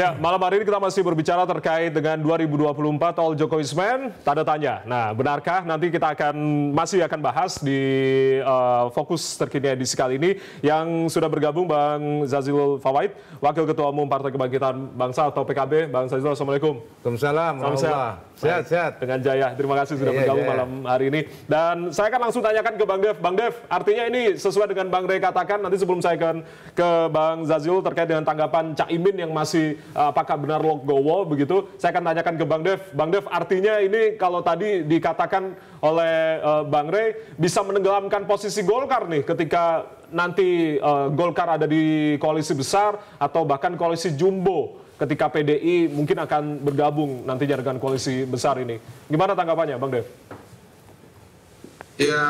Ya, malam hari ini kita masih berbicara terkait dengan 2024 All Jokowisman, tanda tanya. Nah, benarkah nanti kita masih akan bahas di fokus terkini edisi kali ini yang sudah bergabung Bang Zazilul Fawait, Wakil Ketua Umum Partai Kebangkitan Bangsa atau PKB. Bang Zazilul, Assalamualaikum. Waalaikumsalam. Sehat. Dengan Jaya. Terima kasih sudah bergabung malam hari ini. Dan saya akan langsung tanyakan ke Bang Dev. Bang Dev, artinya ini sesuai dengan Bang Rey katakan, nanti sebelum saya ke Bang Zazilul terkait dengan tanggapan Cak Imin yang masih apakah benar logowo begitu, saya akan tanyakan ke Bang Dev. Bang Dev, artinya ini kalau tadi dikatakan oleh Bang Rey bisa menenggelamkan posisi Golkar nih ketika nanti Golkar ada di koalisi besar atau bahkan koalisi jumbo ketika PDI mungkin akan bergabung nantinya dengan koalisi besar ini. Gimana tanggapannya, Bang Dev? Ya,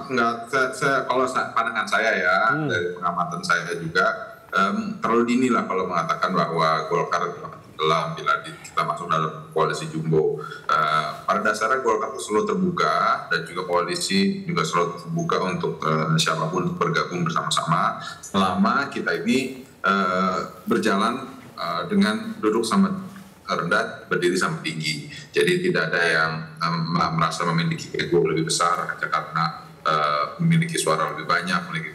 enggak. Kalau pandangan saya ya, dari pengamatan saya juga, terlalu dini lah kalau mengatakan bahwa Golkar tenggelam bila kita masuk dalam koalisi jumbo. Pada dasarnya Golkar itu selalu terbuka dan juga koalisi juga selalu terbuka untuk siapapun untuk bergabung bersama-sama selama kita ini berjalan dengan duduk sama rendah, berdiri sama tinggi. Jadi tidak ada yang merasa memiliki ego lebih besar hanya karena memiliki suara lebih banyak, memiliki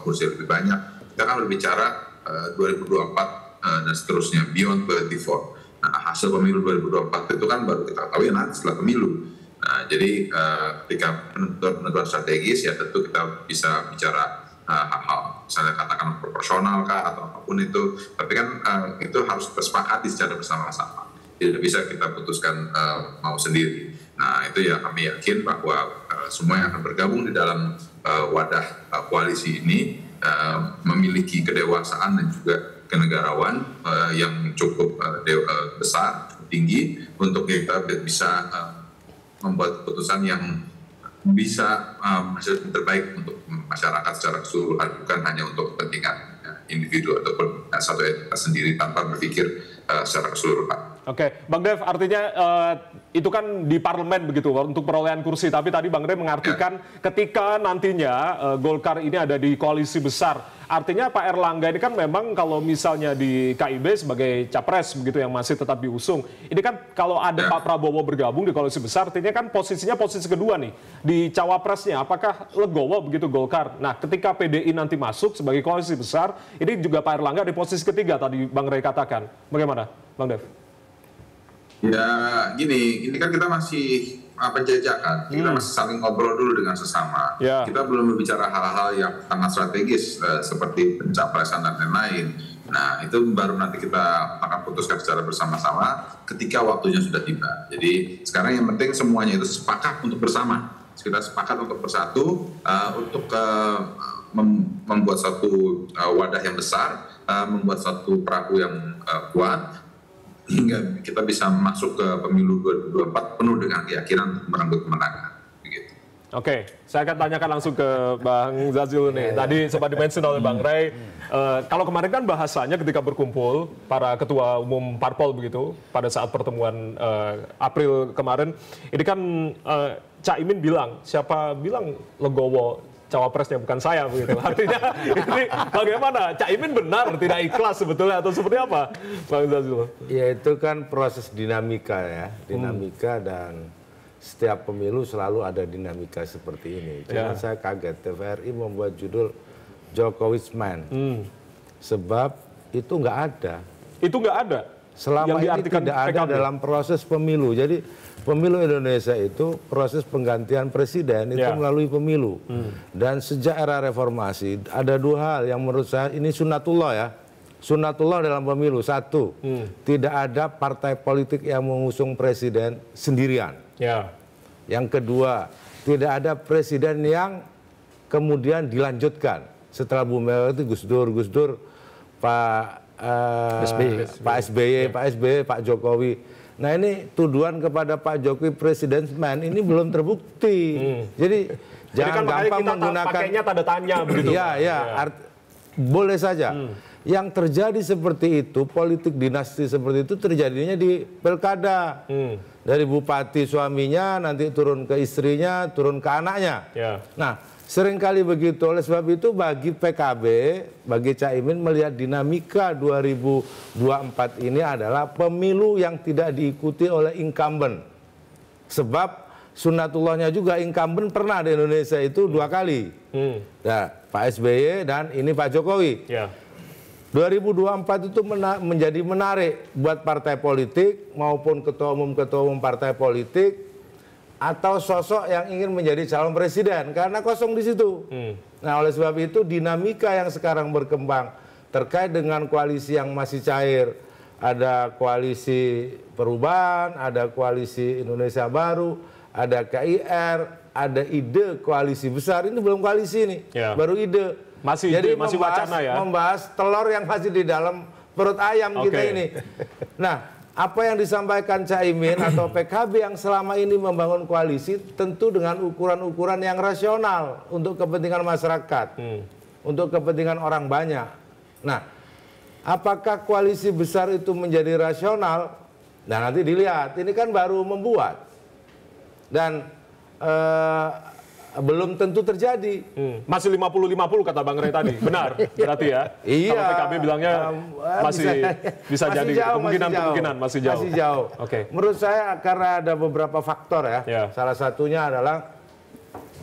kursi lebih banyak. Kita kan berbicara 2024 dan seterusnya, beyond 2024. Nah, hasil pemilu 2024 itu kan baru kita tahu ya nanti setelah pemilu. Nah, jadi ketika penentuan strategis ya tentu kita bisa bicara hal-hal misalnya katakan proporsional kah atau apapun itu, tapi kan itu harus tersepakati secara bersama-sama, tidak bisa kita putuskan mau sendiri. Nah itu ya kami yakin bahwa semua yang akan bergabung di dalam wadah koalisi ini memiliki kedewasaan dan juga kenegarawan yang cukup besar, cukup tinggi untuk kita bisa membuat keputusan yang bisa hasil terbaik untuk masyarakat secara keseluruhan, bukan hanya untuk kepentingan individu ataupun satu entitas sendiri tanpa berpikir secara keseluruhan. Oke, Bang Dev, artinya itu kan di parlemen begitu untuk perolehan kursi, tapi tadi Bang Dev mengartikan ketika nantinya Golkar ini ada di koalisi besar, artinya Pak Erlangga ini kan memang kalau misalnya di KIB sebagai capres begitu yang masih tetap diusung, ini kan kalau ada Pak Prabowo bergabung di koalisi besar, artinya kan posisinya posisi kedua nih di cawapresnya, apakah legowo begitu Golkar? Nah, ketika PDI nanti masuk sebagai koalisi besar, ini juga Pak Erlangga di posisi ketiga tadi Bang Rey katakan, bagaimana, Bang Dev? Ya gini, ini kan kita masih penjajakan, kita masih saling ngobrol dulu dengan sesama. Kita belum berbicara hal-hal yang sangat strategis seperti pencapresan dan lain-lain. Nah itu baru nanti kita akan putuskan secara bersama-sama ketika waktunya sudah tiba. Jadi sekarang yang penting semuanya itu sepakat untuk bersama. Kita sepakat untuk bersatu, untuk membuat satu wadah yang besar, membuat satu perahu yang kuat, hingga kita bisa masuk ke pemilu 2024 penuh dengan keyakinan merenggut kemenangan. Begitu. Oke, saya akan tanyakan langsung ke Bang Zazilul nih. Tadi sempat dimention oleh Bang Rey, kalau kemarin kan bahasanya ketika berkumpul para ketua umum parpol begitu pada saat pertemuan April kemarin, ini kan Cak Imin bilang, siapa bilang legowo cawapresnya bukan saya begitu. Artinya ini bagaimana? Cak Imin benar tidak ikhlas sebetulnya atau seperti apa, Bang Zazilul? Ya itu kan proses dinamika ya, dinamika dan setiap pemilu selalu ada dinamika seperti ini. Cuma saya kaget TVRI membuat judul Jokowisman, sebab itu nggak ada. Itu nggak ada. Selama ini tidak ada dalam proses pemilu. Jadi pemilu Indonesia itu proses penggantian presiden itu melalui pemilu. Dan sejak era reformasi ada dua hal yang menurut saya ini sunnatullah ya. Sunnatullah dalam pemilu. Satu, tidak ada partai politik yang mengusung presiden sendirian. Yang kedua, tidak ada presiden yang kemudian dilanjutkan. Setelah Bu Mega itu Gus Dur, Pak SBY, Pak Jokowi. Nah ini tuduhan kepada Pak Jokowi presiden-man ini belum terbukti. Jadi jangan kan gampang menggunakan pakainya tanda tanya begitu. Boleh saja. Yang terjadi seperti itu, politik dinasti seperti itu terjadinya di pilkada. dari bupati suaminya, nanti turun ke istrinya, turun ke anaknya. Ya. Nah, seringkali begitu. Oleh sebab itu bagi PKB, bagi Caimin melihat dinamika 2024 ini adalah pemilu yang tidak diikuti oleh incumbent. Sebab sunatullahnya juga incumbent pernah di Indonesia itu 2 kali. Nah, Pak SBY dan ini Pak Jokowi. Ya. 2024 itu menjadi menarik buat partai politik maupun ketua umum partai politik atau sosok yang ingin menjadi calon presiden karena kosong di situ. Nah, oleh sebab itu dinamika yang sekarang berkembang terkait dengan koalisi yang masih cair, ada koalisi perubahan, ada koalisi Indonesia Baru, ada KIR, ada ide koalisi besar, ini belum koalisi ini, baru ide. Jadi masih wacana ya. Membahas telur yang masih di dalam perut ayam kita ini. Nah, apa yang disampaikan Caimin atau PKB yang selama ini membangun koalisi tentu dengan ukuran-ukuran yang rasional untuk kepentingan masyarakat, untuk kepentingan orang banyak. Nah, apakah koalisi besar itu menjadi rasional? Nah, nanti dilihat. Ini kan baru membuat dan belum tentu terjadi. Masih 50-50 kata Bang Ray tadi. Benar berarti ya? Iya. Kalau PKB bilangnya masih bisa jadi jauh, kemungkinan masih jauh. Masih jauh. Oke. Menurut saya karena ada beberapa faktor ya. Salah satunya adalah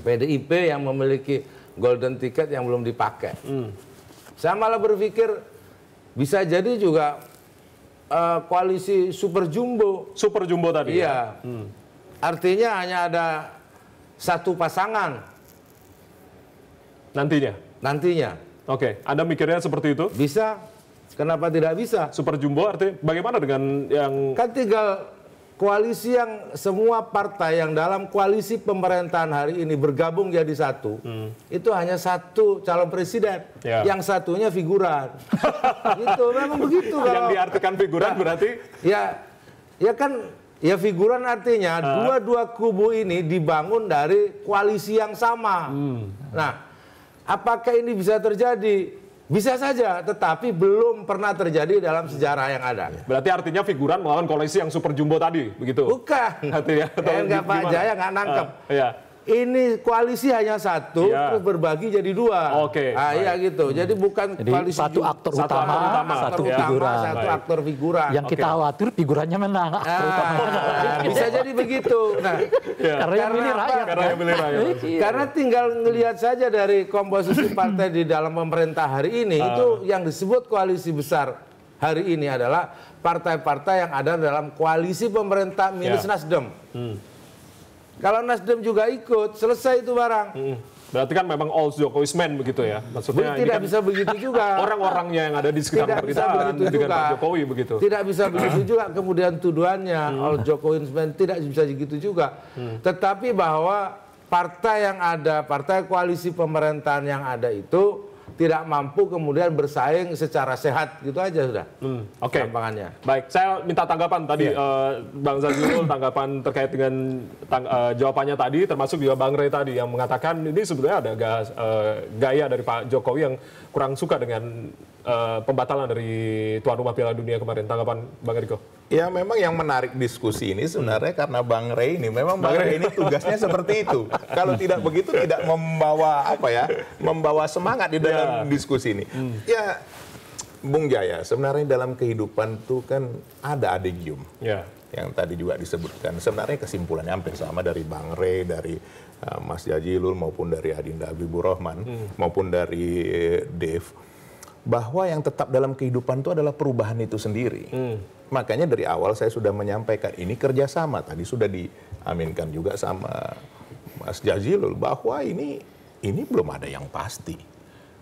PDIP yang memiliki golden ticket yang belum dipakai. Saya malah berpikir bisa jadi juga koalisi super jumbo. Super jumbo tadi. Iya. Artinya hanya ada satu pasangan nantinya. Oke, Anda mikirnya seperti itu? Bisa. Kenapa tidak bisa? Super jumbo artinya bagaimana dengan yang kan tinggal koalisi yang semua partai yang dalam koalisi pemerintahan hari ini bergabung jadi satu. Itu hanya satu calon presiden. Yang satunya figuran. Gitu, memang begitu. Yang diartikan figuran berarti? Ya kan. Ya figuran artinya dua-dua kubu ini dibangun dari koalisi yang sama. Nah, apakah ini bisa terjadi? Bisa saja, tetapi belum pernah terjadi dalam sejarah yang ada. Berarti artinya figuran melawan koalisi yang super jumbo tadi, begitu? Bukan. Artinya, enggak Pak Jaya nggak nangkep. Ini koalisi hanya satu, terus berbagi jadi 2. Oke. Iya gitu. Jadi bukan koalisi satu aktor utama, satu figuran. Satu aktor figuran. Yang kita khawatir figurannya menang, aktor utamanya. Bisa jadi begitu. Nah, karena yang milih rakyat. Karena tinggal ngelihat saja dari komposisi partai di dalam pemerintah hari ini, itu yang disebut koalisi besar hari ini adalah partai-partai yang ada dalam koalisi pemerintah minus Nasdem. Kalau Nasdem juga ikut, selesai itu barang. Berarti kan memang all Jokowi's men begitu ya? Maksudnya tidak kan bisa begitu juga. Orang-orangnya yang ada di sekitar pemerintahan dengan Pak Jokowi begitu. Tidak bisa begitu juga kemudian tuduhannya all Jokowi's men tidak bisa begitu juga. Tetapi bahwa partai yang ada, partai koalisi pemerintahan yang ada itu tidak mampu kemudian bersaing secara sehat gitu aja sudah. Oke. Gampangannya. Baik, saya minta tanggapan tadi Bang Zazilul, tanggapan terkait dengan jawabannya tadi, termasuk juga Bang Ray tadi yang mengatakan ini sebetulnya ada gaya dari Pak Jokowi yang kurang suka dengan pembatalan dari tuan rumah Piala Dunia kemarin. Tanggapan Bang Eriko? Ya memang yang menarik diskusi ini sebenarnya karena Bang Ray ini memang Bang Ray ini tugasnya seperti itu. Kalau tidak begitu tidak membawa semangat di dalam diskusi ini. Ya Bung Jaya, sebenarnya dalam kehidupan itu kan ada adagium. Yang tadi juga disebutkan. Sebenarnya kesimpulannya hampir sama dari Bang Ray, dari Mas Jazilul maupun dari Adinda Habibur Rahman maupun dari Dev. Bahwa yang tetap dalam kehidupan itu adalah perubahan itu sendiri. Makanya dari awal saya sudah menyampaikan ini kerjasama. Tadi sudah diaminkan juga sama Mas Jazilul bahwa ini belum ada yang pasti.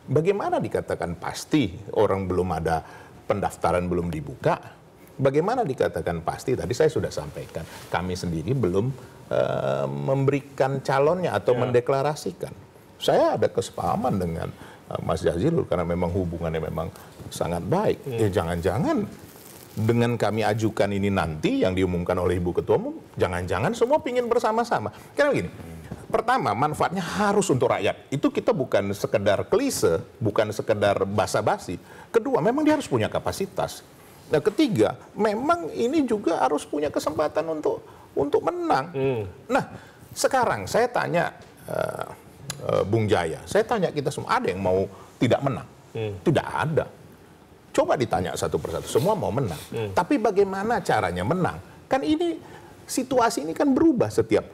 Bagaimana dikatakan pasti? Orang belum ada pendaftaran belum dibuka. Bagaimana dikatakan pasti? Tadi saya sudah sampaikan. Kami sendiri belum memberikan calonnya atau mendeklarasikan. Saya ada kesepahaman dengan Mas Jazilul karena memang hubungannya memang sangat baik. Jangan-jangan dengan kami ajukan ini nanti yang diumumkan oleh Ibu Ketua Umum, jangan-jangan semua pingin bersama-sama. Karena begini, pertama manfaatnya harus untuk rakyat. Itu kita bukan sekedar klise, bukan sekedar basa-basi. Kedua, memang dia harus punya kapasitas. Nah, ketiga, memang ini juga harus punya kesempatan untuk untuk menang. Nah, sekarang saya tanya Bung Jaya, saya tanya kita semua, ada yang mau tidak menang? Tidak ada. Coba ditanya satu persatu, semua mau menang. Tapi bagaimana caranya menang? Kan ini situasi ini kan berubah setiap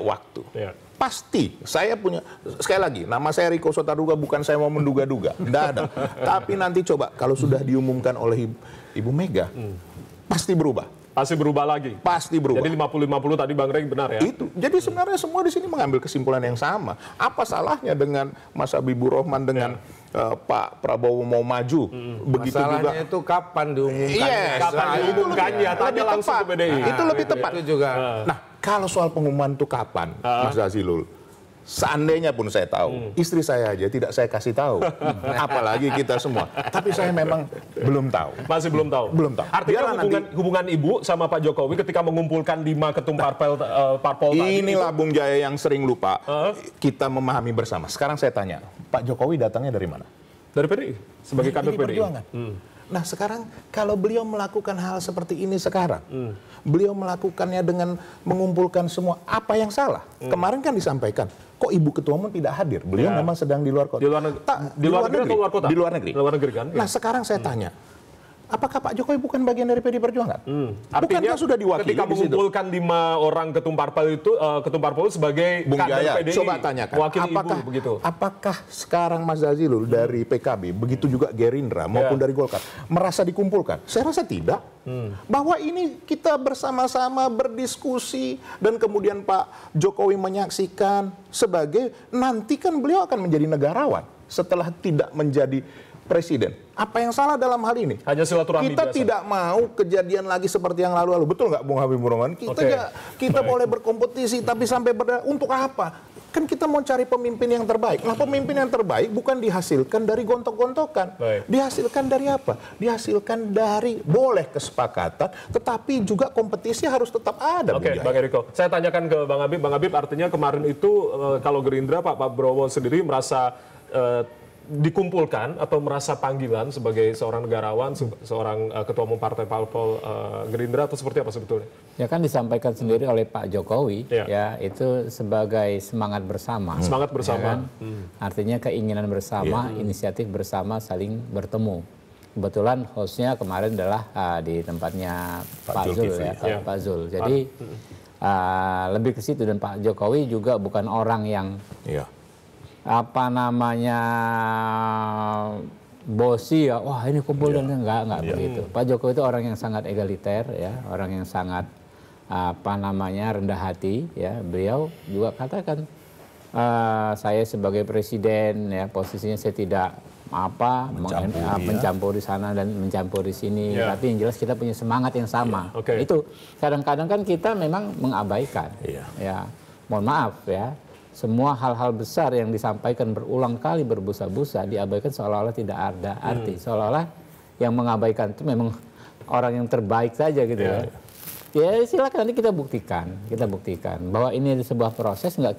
waktu. Ya. Pasti saya punya, sekali lagi, nama saya Riko Sotarduga, bukan saya mau menduga-duga, tidak ada. Tapi nanti coba kalau sudah diumumkan oleh Ibu Mega, pasti berubah. Pasti berubah lagi. Pasti berubah. Jadi 50-50 tadi Bang Rey benar ya? Itu. Jadi sebenarnya semua di sini mengambil kesimpulan yang sama. Apa salahnya dengan Mas Habibur Rahman dengan Pak Prabowo mau maju? Begitu Masalahnya juga. itu kapan diumumkannya? Yes. Kapan diumumkannya? Tanya langsung ke PDI. Itu lebih tepat. Itu juga. Nah, kalau soal pengumuman itu kapan, Mas Zazilul? Seandainya pun saya tahu, istri saya aja tidak saya kasih tahu, apalagi kita semua. Tapi saya memang belum tahu. Masih belum tahu. Belum tahu. Artinya hubungan Ibu sama Pak Jokowi ketika mengumpulkan 5 ketum parpol tadi. Inilah Bung Jaya yang sering lupa. Kita memahami bersama. Sekarang saya tanya, Pak Jokowi datangnya dari mana? Dari PDI sebagai kader PDI. Perjuangan. Nah sekarang kalau beliau melakukan hal seperti ini sekarang, beliau melakukannya dengan mengumpulkan semua, apa yang salah? Kemarin kan disampaikan, kok Ibu Ketua Umum tidak hadir? Beliau memang sedang di luar kota. Di luar negeri atau luar kota? Di luar negeri. Di luar negeri kan? Nah sekarang saya tanya, apakah Pak Jokowi bukan bagian dari PD Perjuangan? Artinya Bukankah sudah diwakili ketika di situ? mengumpulkan 5 orang ketum parpol sebagai Bung kader Jaya, PDI, coba tanyakan, wakil Ibu begitu. apakah sekarang Mas Zazilul dari PKB, begitu juga Gerindra maupun dari Golkar, merasa dikumpulkan? Saya rasa tidak. Bahwa ini kita bersama-sama berdiskusi dan kemudian Pak Jokowi menyaksikan sebagai nanti kan beliau akan menjadi negarawan setelah tidak menjadi presiden. Apa yang salah dalam hal ini? Hanya silaturahmi Kita biasa. tidak mau kejadian lagi seperti yang lalu-lalu. Betul nggak Bung Habibur Rahman? Kita boleh berkompetisi, tapi sampai untuk apa? Kan kita mau cari pemimpin yang terbaik. Nah, pemimpin yang terbaik bukan dihasilkan dari gontok-gontokan. Dihasilkan dari apa? Dihasilkan dari boleh kesepakatan, tetapi juga kompetisi harus tetap ada. Oke, Bang Eriko. Saya tanyakan ke Bang Habib. Bang Habib, artinya kemarin itu kalau Gerindra, Pak Prabowo sendiri merasa dikumpulkan atau merasa panggilan sebagai seorang negarawan, seorang ketua umum partai parpol Gerindra, atau seperti apa sebetulnya? Ya kan disampaikan sendiri oleh Pak Jokowi, ya itu sebagai semangat bersama. Semangat bersama. Ya kan? Artinya keinginan bersama, inisiatif bersama, saling bertemu. Kebetulan hostnya kemarin adalah di tempatnya Pak Zul, ya, Pak Zul. Jadi lebih ke situ, dan Pak Jokowi juga bukan orang yang apa namanya bosi ya, wah ini kumpul dan enggak begitu. Pak Jokowi itu orang yang sangat egaliter ya, orang yang sangat apa namanya rendah hati ya. Beliau juga katakan saya sebagai presiden ya, posisinya saya tidak mencampuri sana dan mencampuri sini, tapi yang jelas kita punya semangat yang sama. Itu kadang-kadang kan kita memang mengabaikan ya, mohon maaf ya. Semua hal-hal besar yang disampaikan berulang kali berbusa-busa diabaikan seolah-olah tidak ada arti. Seolah-olah yang mengabaikan itu memang orang yang terbaik saja gitu ya. Ya silakan nanti kita buktikan bahwa ini sebuah proses, nggak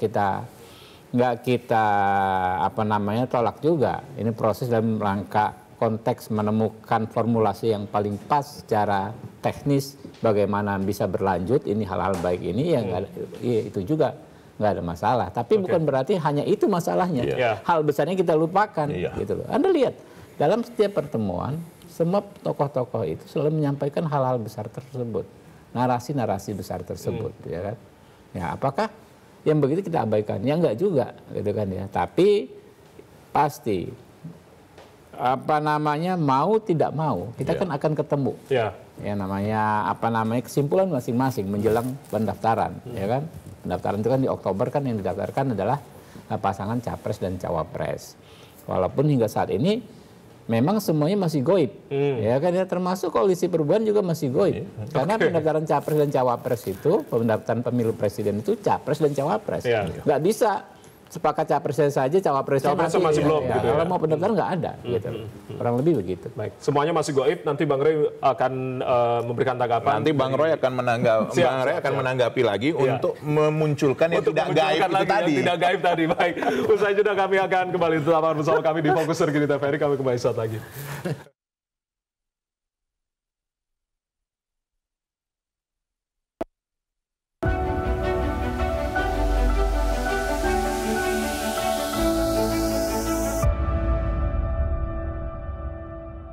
kita apa namanya tolak juga. Ini proses dalam rangka konteks menemukan formulasi yang paling pas secara teknis bagaimana bisa berlanjut ini hal-hal baik ini yang itu juga nggak ada masalah, tapi bukan berarti hanya itu masalahnya. Hal besarnya kita lupakan, gitu loh. Anda lihat dalam setiap pertemuan, semua tokoh-tokoh itu selalu menyampaikan hal-hal besar tersebut, narasi-narasi besar tersebut, ya kan? Ya, apakah yang begitu kita abaikan? Ya enggak juga, gitu kan ya. Tapi pasti apa namanya mau tidak mau kita kan akan ketemu. Ya namanya apa namanya kesimpulan masing-masing menjelang pendaftaran, ya kan? Pendaftaran itu kan di Oktober kan yang didaftarkan adalah pasangan capres dan cawapres. Walaupun hingga saat ini memang semuanya masih goib, ya kan ya, termasuk koalisi perubahan juga masih goib. Karena pendaftaran capres dan cawapres itu, pendaftaran pemilu presiden itu capres dan cawapres. Nggak bisa sepakat capresnya saja, cawapresnya masih belum. Ya, gitu kalau mau pendaftaran nggak ada, gitu. Kurang lebih begitu. Baik, semuanya masih goib. Nanti Bang Rey akan memberikan tanggapan. Nanti Bang Roy akan menanggapi lagi untuk memunculkan yang tidak gaib itu tadi. Yang tidak gaib tadi. Baik, usai jeda kami akan kembali tetap bersama kami di Fokus Terkini TVRI. Kami kembali saat lagi.